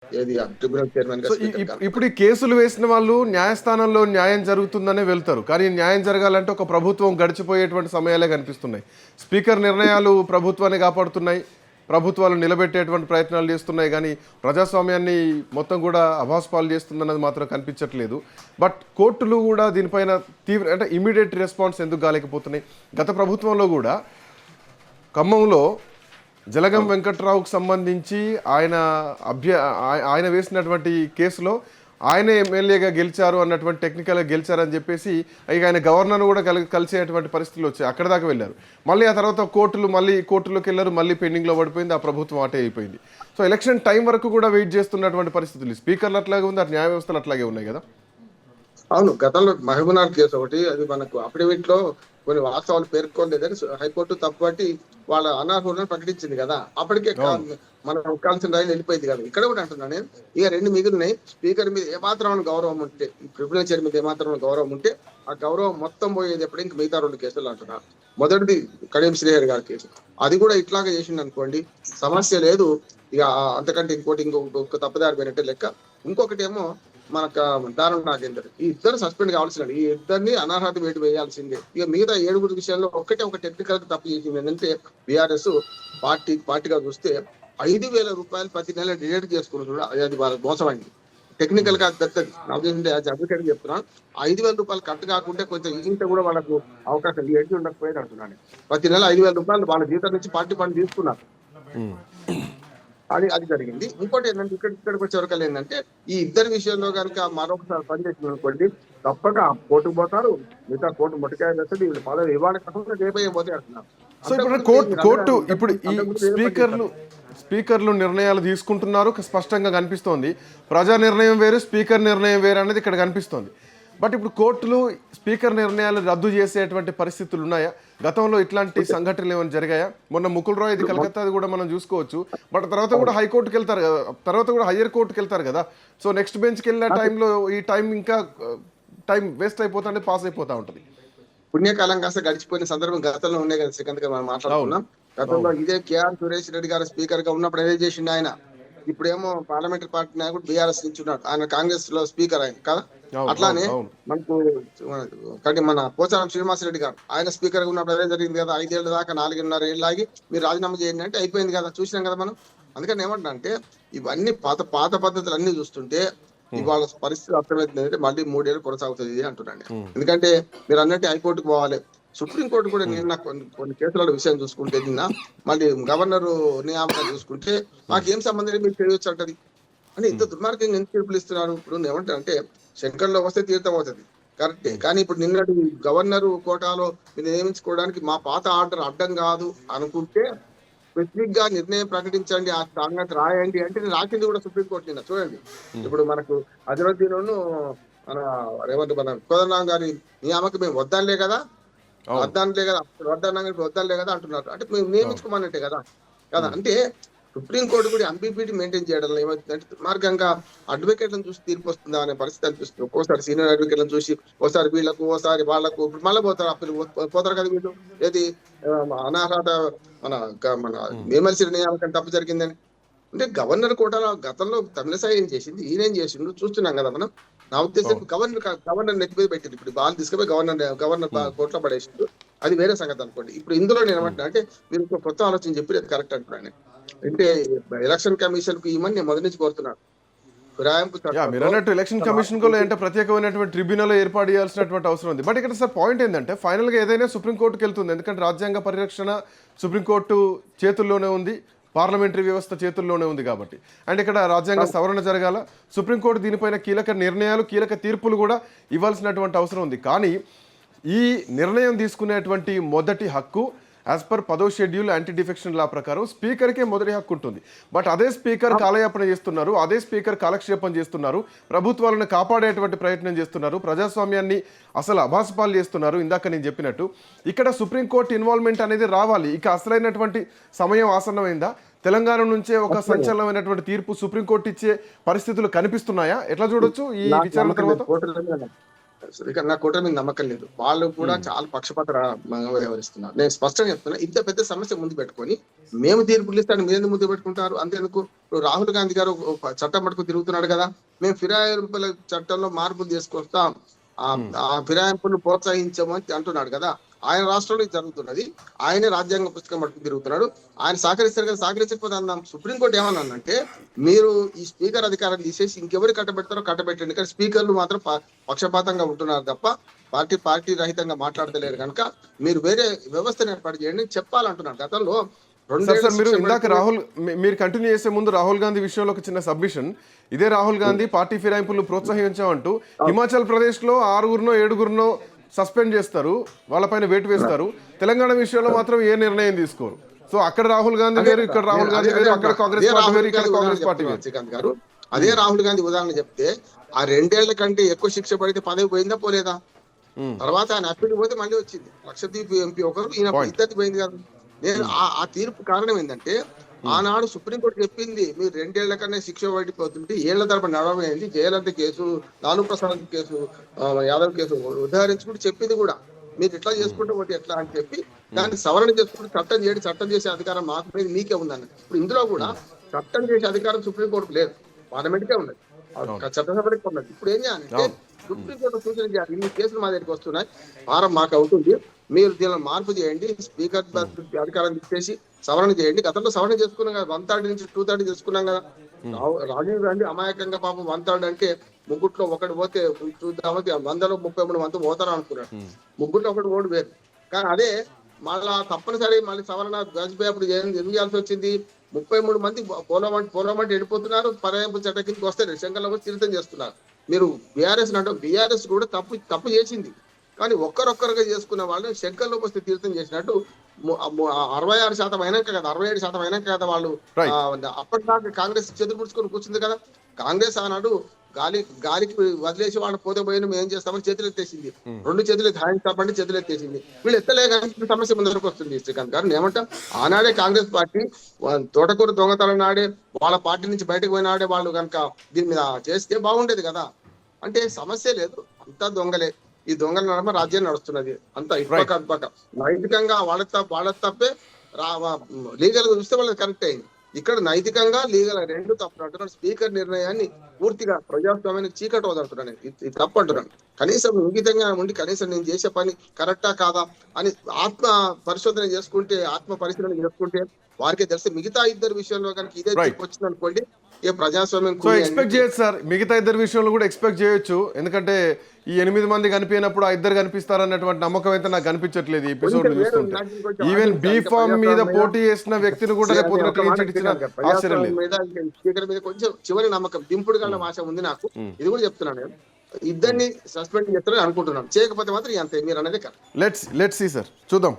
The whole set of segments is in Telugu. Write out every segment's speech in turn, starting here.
ఏది ట్రిబ్యునల్ చైర్మన్ గా సో స్పీకర్ గా. ఇప్పుడు ఈ కేసులు వేసిన వాళ్ళు న్యాయస్థానంలో న్యాయం జరుగుతుందనే వెళ్తారు, కానీ న్యాయం జరగాలంటే ఒక ప్రభుత్వం గడిచిపోయేటువంటి సమయాలే కనిపిస్తున్నాయి. స్పీకర్ నిర్ణయాలు ప్రభుత్వాన్ని కాపాడుతున్నాయి, ప్రభుత్వాలు నిలబెట్టేటువంటి ప్రయత్నాలు చేస్తున్నాయి, కానీ ప్రజాస్వామ్యాన్ని మొత్తం కూడా అభాస్పాలు చేస్తుందన్నది మాత్రం కనిపించట్లేదు. బట్ కోర్టులు కూడా దీనిపైన తీవ్ర అంటే ఇమీడియట్ రెస్పాన్స్ ఎందుకు కాలేకపోతున్నాయి? గత ప్రభుత్వంలో కూడా ఖమ్మంలో జలగం వెంకట్రావుకు సంబంధించి ఆయన వేసినటువంటి కేసులో ఆయనే ఎమ్మెల్యేగా గెలిచారు అన్నటువంటి టెక్నికల్గా గెలిచారని చెప్పేసి ఇక ఆయన గవర్నర్ కూడా కలిసేటువంటి పరిస్థితులు వచ్చాయి, అక్కడ దాకా వెళ్ళారు. మళ్ళీ ఆ తర్వాత కోర్టులోకి వెళ్ళారు, మళ్ళీ పెండింగ్లో పడిపోయింది, ఆ ప్రభుత్వం అటే అయిపోయింది. సో ఎలక్షన్ టైం వరకు కూడా వెయిట్ చేస్తున్నటువంటి పరిస్థితులు స్పీకర్లు అట్లాగే ఉంది, అటు న్యాయ వ్యవస్థలు అట్లాగే ఉన్నాయి కదా. అవును, గతంలో మహబూబ్నగర్ కేసు ఒకటి, అది మనకు అఫిడవిట్ లో కొన్ని వాస్తవాలు పేర్కొనలేదని హైకోర్టు తప్పుబట్టి వాళ్ళ అనర్హులను ప్రకటించింది కదా. అప్పటికే మనం కాల్సిన రైలు వెళ్ళిపోయింది కదా. ఇక్కడ కూడా అంటున్నాను నేను, ఇక రెండు మిగిలినాయి. స్పీకర్ మీద ఏమాత్రం గౌరవం ఉంటే, ట్రిబ్యునల్ చైర్ మీద ఏమాత్రం గౌరవం ఉంటే ఆ గౌరవం మొత్తం పోయేది ఎప్పుడు ఇంక మిగతా రెండు కేసులు అంటున్నారు. మొదటిది కడియం శ్రీహరి గారి కేసు, అది కూడా ఇట్లాగే చేసింది అనుకోండి, సమస్య లేదు. ఇక అంతకంటే ఇంకొక తప్పుదారి పోయినట్టే లెక్క. ఇంకొకటి ఏమో మనకు దారుణ నాగేందర్, ఈ ఇద్దరు సస్పెండ్ కావాల్సిన, ఈ ఇద్దరిని అనర్హత వేటు వేయాల్సిందే. ఇక మిగతా 7 విషయాల్లో ఒక టెక్నికల్ తప్పు చేసింది ఏంటంటే, బీఆర్ఎస్ పార్టీగా చూస్తే 5,000 రూపాయలు ప్రతి నెల డిడక్ట్ చేసుకున్నారు. అది వాళ్ళ మోసమైంది. టెక్నికల్ గా పెద్దది నా ఉద్దేశం, అడ్వకేట్ చెప్తున్నాను. 5,000 రూపాయలు కట్ కాకుంటే కొంచెం ఇంత కూడా వాళ్ళకు అవకాశం ఎడ్జి ఉండకపోయేది అంటున్నాను. ప్రతి నెల 5,000 రూపాయలు వాళ్ళ జీతం నుంచి పార్టీ పని తీసుకున్నారు. అది జరిగింది. ఇంకోటి ఏంటంటే, ఇక్కడికి వచ్చే వరకు ఏంటంటే, ఈ ఇద్దరి విషయంలో కనుక మరొకసారి పనిచేసింది అనుకోండి, తప్పక కోర్టుకు పోతారు. మిగతా కోర్టు మొట్టకాయ వేస్తుంది. వీళ్ళు పదవి ఇవ్వాలి కాకుండా రేపే పోతే అంటున్నారు. సో ఇప్పుడు కోర్టు ఇప్పుడు ఈ స్పీకర్లు నిర్ణయాలు తీసుకుంటున్నారు, స్పష్టంగా కనిపిస్తోంది. ప్రజా నిర్ణయం వేరు, స్పీకర్ నిర్ణయం వేరు అనేది ఇక్కడ కనిపిస్తోంది. బట్ ఇప్పుడు కోర్టులు స్పీకర్ నిర్ణయాలు రద్దు చేసేటువంటి పరిస్థితులు ఉన్నాయా? గతంలో ఇట్లాంటి సంఘటనలు ఏమైనా జరిగాయా? మొన్న ముకుల్ రాయ్ ఇది కలకత్తాది కూడా మనం చూసుకోవచ్చు. బట్ తర్వాత కూడా హైకోర్టుకి వెళ్తారు కదా, తర్వాత కూడా హయ్యర్ కోర్టుకి వెళ్తారు కదా. సో నెక్స్ట్ బెంచ్కి వెళ్ళిన టైంలో ఈ టైం ఇంకా టైం వేస్ట్ అయిపోతా పాస్ అయిపోతా ఉంటుంది. పుణ్యకాలం కాస్త గడిచిపోయిన సందర్భం గతంలో ఉండే కదా శ్రీకాంత్ గారు, మనం మాట్లాడుకున్నాం. గతంలో ఇదే కేఆర్ సురేష్ రెడ్డి గారు స్పీకర్ గా ఉన్నప్పుడు ఏదో చేసిండు ఆయన. ఇప్పుడేమో పార్లమెంటరీ పార్టీ నాయకుడు బీఆర్ఎస్ నుంచి ఉన్నాడు, ఆయన కాంగ్రెస్ లో స్పీకర్ ఆయన కదా. అట్లానే మనకు మన పోచారం శ్రీనివాసరెడ్డి గారు, ఆయన స్పీకర్ గా ఉన్నప్పుడు అదే జరిగింది కదా. 5 ఏళ్ల దాకా 4.5 ఏళ్ళు ఆగి మీరు రాజీనామా చేయండి అంటే అయిపోయింది కదా, చూసినాం కదా మనం. అందుకని ఏమంటా అంటే, ఇవన్నీ పాత పద్ధతులు అన్ని చూస్తుంటే ఇవాళ పరిస్థితి అర్థమవుతుంది అంటే మళ్ళీ 3 ఏళ్ళు కొనసాగుతుంది అంటున్నాను. ఎందుకంటే మీరు అన్నట్టు హైకోర్టుకు పోవాలి, సుప్రీంకోర్టు కూడా నిన్న కొన్ని కేసుల విషయం చూసుకుంటే, నిన్న మళ్ళీ గవర్నర్ నియామకం చూసుకుంటే మాకేం సంబంధం మీరు చేయవచ్చు అంటది. అంటే ఇంత దుర్మార్గంగా ఎందుకు తీర్పులు ఇస్తున్నారు? ఇప్పుడు ఏమంటారంటే, శంకర్లో వస్తే తీర్థం అవుతుంది కరెక్టే, కానీ ఇప్పుడు నిన్నటి గవర్నర్ కోటాలో మీరు నియమించుకోవడానికి మా పాత ఆర్డర్ అడ్డం కాదు అనుకుంటే స్పెసిఫిక్ గా నిర్ణయం ప్రకటించండి, ఆ సంగతి రాయండి అంటే రాసింది కూడా సుప్రీంకోర్టు నిన్న. చూడండి, ఇప్పుడు మనకు అజరుద్దీన్ మన కోదండరాం గారి నియామకం మేము వద్దాంలే కదా అంటున్నారు. అంటే మేము నియమించుకోమన్నట్టే కదా. అంటే సుప్రీంకోర్టు కూడా ఎంపీపీటీ మెయింటైన్ చేయడం ఏమవుతుందంటే, మార్గంగా అడ్వకేట్లను చూసి తీర్పు వస్తుందా అనే పరిస్థితి అనిపిస్తుంది. ఒక్కోసారి సీనియర్ అడ్వకేట్లను చూసి, ఓసారి వీళ్ళకు, ఓసారి వాళ్ళకు, మళ్ళీ పోతారు అప్పీలు పోతారు కదా వీళ్ళు. ఏది అనర్హత మన ఎమ్మెల్సీ నియామకం తప్పు జరిగిందని అంటే, గవర్నర్ కోటాలో గతంలో తమిళసాయి ఏం చేసింది, ఈయనేం చేసిండు చూస్తున్నాం కదా మనం. నా ఉద్దేశం గవర్నర్ నెత్తి మీద పెట్టింది. ఇప్పుడు బాల్ తీసుకుపోయి గవర్నర్ కోర్టులో పడేసిండు, అది వేరే సంగతి అనుకోండి. ఇప్పుడు ఇందులో నేను ఏమంటున్నా అంటే, మీరు కొత్త ఆలోచన చెప్పి అది కరెక్ట్ అంటున్నాను. అంటే ఎలక్షన్ కమిషన్ కు ఇవన్నీ మొదటి నుంచి కోరుతున్నాను. మీరు అన్నట్టు ఎలక్షన్ కమిషన్ కూడా అంటే ప్రత్యేకమైనటువంటి ట్రిబ్యునల్ ఏర్పాటు చేయాల్సినటువంటి అవసరం ఉంది. బట్ ఇక్కడ సార్ పాయింట్ ఏంటంటే, ఫైనల్గా ఏదైనా సుప్రీంకోర్టుకి వెళ్తుంది, ఎందుకంటే రాజ్యాంగ పరిరక్షణ సుప్రీంకోర్టు చేతుల్లోనే ఉంది, పార్లమెంటరీ వ్యవస్థ చేతుల్లోనే ఉంది కాబట్టి. అండ్ ఇక్కడ రాజ్యాంగ సవరణ జరగాల, సుప్రీంకోర్టు దీనిపైన కీలక నిర్ణయాలు, కీలక తీర్పులు కూడా ఇవ్వాల్సినటువంటి అవసరం ఉంది. కానీ ఈ నిర్ణయం తీసుకునేటువంటి మొదటి హక్కు యాజ్ పర్ 10వ షెడ్యూల్ యాంటీ డిఫెక్షన్ లా ప్రకారం స్పీకర్కే మొదటి హక్కు ఉంటుంది. బట్ అదే స్పీకర్ కాలయాపన చేస్తున్నారు, అదే స్పీకర్ కాలక్షేపం చేస్తున్నారు, ప్రభుత్వాలను కాపాడేటువంటి ప్రయత్నం చేస్తున్నారు, ప్రజాస్వామ్యాన్ని అసలు అభాసపాలు చేస్తున్నారు. ఇందాక నేను చెప్పినట్టు ఇక్కడ సుప్రీంకోర్టు ఇన్వాల్వ్మెంట్ అనేది రావాలి. ఇక అసలైనటువంటి సమయం ఆసన్నమైందా? తెలంగాణ నుంచే ఒక సంచలనమైనటువంటి తీర్పు సుప్రీంకోర్టు ఇచ్చే పరిస్థితులు కనిపిస్తున్నాయా? ఎట్లా చూడొచ్చు ఈ విచారణ తర్వాత? ఇక్కడ నా కూటమి మీద నమ్మకం లేదు. వాళ్ళు కూడా చాలా పక్షపాతంగా వ్యవహరిస్తున్నారు. నేను స్పష్టంగా చెప్తున్నా, ఇంత పెద్ద సమస్య ముందు పెట్టుకొని మేము తీర్పులు ఇస్తాను మీరు ఎందుకు ముందు పెట్టుకుంటారు? అంతేందుకు ఇప్పుడు రాహుల్ గాంధీ గారు ఒక చట్టం పట్టుకు తిరుగుతున్నాడు కదా, మేము ఫిరాయింపుల చట్టంలో మార్పులు తీసుకొస్తాం, ఆ ఫిరాయింపులను ప్రోత్సహించము అని అంటున్నాడు కదా. ఆయన రాష్ట్రంలో ఇది జరుగుతున్నది, ఆయనే రాజ్యాంగ పుస్తకం పట్టుకు తిరుగుతున్నాడు. ఆయన సహకరిస్తారు కదా, సహకరించకపోతే అందాం. సుప్రీంకోర్టు ఏమన్నానంటే మీరు ఈ స్పీకర్ అధికారం తీసేసి ఇంకెవరు కట్టబెడతారో కట్టబెట్టండి, కానీ స్పీకర్లు మాత్రం పక్షపాతంగా ఉంటున్నారు తప్ప పార్టీ రహితంగా మాట్లాడతలేరు కనుక మీరు వేరే వ్యవస్థను ఏర్పాటు చేయండి చెప్పాలంటున్నారు. గతంలో సార్ మీరు ఇందాక మీరు కంటిన్యూ చేసే ముందు రాహుల్ గాంధీ విషయంలో ఒక చిన్న సబ్మిషన్. ఇదే రాహుల్ గాంధీ పార్టీ ఫిరాయింపులను ప్రోత్సహించామంటూ హిమాచల్ ప్రదేశ్ లో 6గురినో 7గురినో సస్పెండ్ చేస్తారు, వాళ్ళపైన వేటు వేస్తారు. తెలంగాణ విషయంలో మాత్రం ఏ నిర్ణయం తీసుకోరు. సో అక్కడ రాహుల్ గాంధీ వేరు, ఇక్కడ రాహుల్ గాంధీ వేరు, అక్కడ కాంగ్రెస్ పార్టీ వేరు, ఇక్కడ కాంగ్రెస్ పార్టీ వేరు. శ్రీకాంత్ గారు అదే రాహుల్ గాంధీ ఉదాహరణ చెప్తే ఆ 2 ఏళ్ల కంటే ఎక్కువ శిక్ష పడితే పదవి పోయిందా పోలేదా? తర్వాత ఆయన అప్పీల్ పోతే మళ్ళీ వచ్చింది. లక్షద్వీప్ ఎంపీ ఒకరు, ఈయన ఇద్దరికి పోయింది కదా. నేను ఆ తీర్పు కారణం ఏంటంటే ఆనాడు సుప్రీంకోర్టు చెప్పింది మీరు 2 ఏళ్ల కన్నా శిక్ష పడిపోతుంటే ఏళ్ల తరబడి నడవైంది, Jayalalithaa case, Lalu Prasad case, Yadav case ఉదాహరించుకుంటూ చెప్పింది కూడా. మీరు ఇట్లా చేసుకుంటే ఒకటి ఎట్లా అని చెప్పి దాన్ని సవరణ చేసుకుంటూ చట్టం చేసే అధికారం మాకు మీకే ఉందని. ఇప్పుడు ఇందులో కూడా చట్టం చేసే అధికారం సుప్రీంకోర్టుకు లేదు, పార్లమెంట్కే ఉన్నది, చట్టసభకి ఉన్నది. ఇప్పుడు ఏం చేయాలంటే సుప్రీంకోర్టు సూచన చేయాలి, ఇన్ని కేసులు మా దగ్గరికి వస్తున్నాయి, భారం మాకు అవుతుంది, మీరు దీనిలో మార్పు చేయండి, స్పీకర్ అధికారం ఇచ్చేసి సవరణ చేయండి. గతంలో సవరణ చేసుకున్నాం కదా, 1/3 నుంచి 2/3 చేసుకున్నాం కదా. రాజీవ్ గాంధీ అమాయకంగా పాపం 1/3 అంటే ముగ్గుట్లో ఒకటి పోతే చూద్దామని 100లో 33 మంది పోతారు అనుకున్నాడు, ముగ్గుట్లో ఒకటి ఓడి వేరు. కానీ అదే మళ్ళా తప్పనిసరి మళ్ళీ సవరణ వాజ్పేయి అప్పుడు ఎందుకు చేయాల్సి వచ్చింది? 33 మంది పోలమంటే వెళ్ళిపోతున్నారు, పరాయింపు చట్ట కిందకి వస్తే శంకర్లో కూడా తీర్థం చేస్తున్నారు. మీరు బీఆర్ఎస్ అంటే బీఆర్ఎస్ కూడా తప్పు చేసింది, కానీ ఒక్కరొక్కరుగా చేసుకున్న వాళ్ళు శంకర్లోకి వస్తే తీర్థం చేసినట్టు 66% అయినాక కదా, 67% అయినాక కదా వాళ్ళు అప్పటిదాకా కాంగ్రెస్ చేతులు పుడుచుకొని కూర్చుంది కదా. కాంగ్రెస్ ఆనాడు గాలికి వదిలేసి వాళ్ళు పోతే పోయిన మేము ఏం చేస్తామని చేతులు ఎత్తేసింది, 2 చేతులు హాయించాపండి చేతులు ఎత్తేసింది. వీళ్ళు ఎత్తలే కానీ సమస్య ముందరకు వస్తుంది. శ్రీకాంత్ గారు ఏమంటాం, ఆనాడే కాంగ్రెస్ పార్టీ తోటకూర దొంగతనం నాడే వాళ్ళ పార్టీ నుంచి బయటకు పోయినాడే వాళ్ళు కనుక దీని మీద చేస్తే బాగుండేది కదా. అంటే సమస్య లేదు, అంతా దొంగలే, ఈ దొంగల నడమ రాజ్యం నడుస్తున్నది, అంతా ఇప్పక నైతికంగా వాళ్ళ తప్పే, లీగల్ గా చూస్తే వాళ్ళకి కరెక్ట్ అయింది. ఇక్కడ నైతికంగా లీగల్ 2 తప్పు అంటున్నాడు. స్పీకర్ నిర్ణయాన్ని పూర్తిగా ప్రజాస్వామ్యానికి చీకటి వదంటున్నాను, ఇది తప్పు అంటున్నాను. కనీసం ఇంగితంగా ఉండి కనీసం నేను చేసే పని కరెక్టా కాదా అని ఆత్మ పరిశోధన చేసుకుంటే, ఆత్మ పరిశీలన చేసుకుంటే వారికే తెలిసి మిగతా 2 విషయంలో కనుక ఇదే వచ్చింది అనుకోండి, ఏ ప్రజాస్వామ్యం ఎక్స్పెక్ట్ చేయొచ్చు సార్. మిగతా 2 విషయంలో కూడా ఎక్స్పెక్ట్ చేయొచ్చు, ఎందుకంటే ఈ 8 మంది కనిపించినప్పుడు ఆ 2 కనిపిస్తారన్నటువంటి నమ్మకం అయితే నాకు కనిపించట్లేదు ఈ ఎపిసోడ్ చూస్తుంటే. ఈవెన్ బీ ఫామ్ మీద పోటీ చేసిన వ్యక్తిని కూడా రేపు క్లీన్ చిట్ ఇచ్చిన ఆశ్చర్యం లేదు. స్పీకర్ మీద కొంచెం చివరి నమ్మకం, దింపుడు గల ఆశ ఉంది నాకు. ఇది కూడా చెప్తున్నాను, ఇద్దరిని సస్పెండ్ చేస్తారని అనుకుంటున్నాను, చేయకపోతే మాత్రం అంతే మీరు అనేది కరెక్ట్. లెట్స్ సీ సార్, చూద్దాం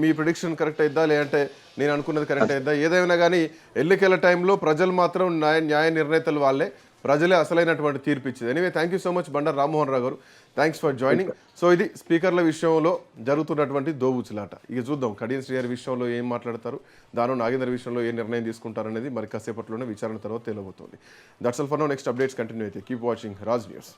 మీ ప్రిడిక్షన్ కరెక్ట్ అయిద్దా, లేదంటే నేను అనుకున్నది కరెక్ట్ అయిద్దా. ఏదైనా కానీ ఎన్నికల టైంలో ప్రజలు మాత్రం న్యాయ నిర్ణేతలు వాళ్ళే, ప్రజలే అసలైనటువంటి తీర్పు ఇచ్చేది. Anyway thank you so much Bandaru Rammohan Rao garu, thanks for joining. So ఇది స్పీకర్ల విషయంలో జరుగుతున్నటువంటి దోబుచులాట. ఇక చూద్దాం కడియం శ్రీగారి విషయంలో ఏం మాట్లాడతారు, దానిలో నాగేంద్ర విషయంలో ఏ నిర్ణయం తీసుకుంటారు అనేది మరి కాసేపట్లోనే విచారణ తర్వాత తేలబోతోంది. That's all for now. Next updates continue అయితే కీప్ వాచింగ్ రాజ్ న్యూస్.